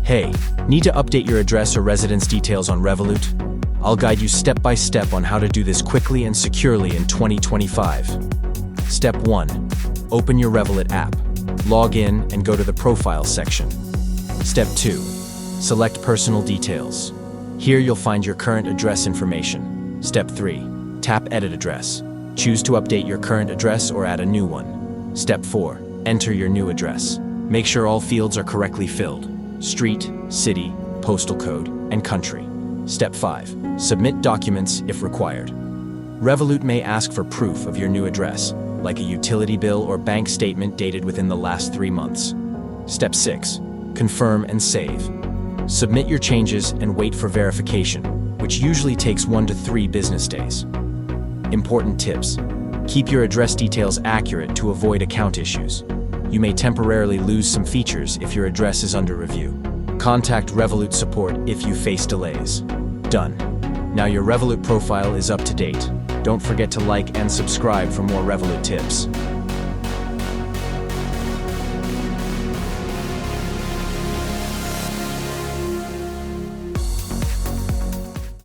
Hey, need to update your address or residence details on Revolut? I'll guide you step by step on how to do this quickly and securely in 2025. Step 1. Open your Revolut app. Log in and go to the Profile section. Step 2. Select Personal Details. Here you'll find your current address information. Step 3. Tap Edit Address. Choose to update your current address or add a new one. Step 4. Enter your new address. Make sure all fields are correctly filled: street, city, postal code, and country. Step 5. Submit documents if required. Revolut may ask for proof of your new address, like a utility bill or bank statement dated within the last 3 months. Step 6. Confirm and save. Submit your changes and wait for verification, which usually takes 1 to 3 business days. Important tips. Keep your address details accurate to avoid account issues. You may temporarily lose some features if your address is under review. Contact Revolut support if you face delays. Done. Now your Revolut profile is up to date. Don't forget to like and subscribe for more Revolut tips.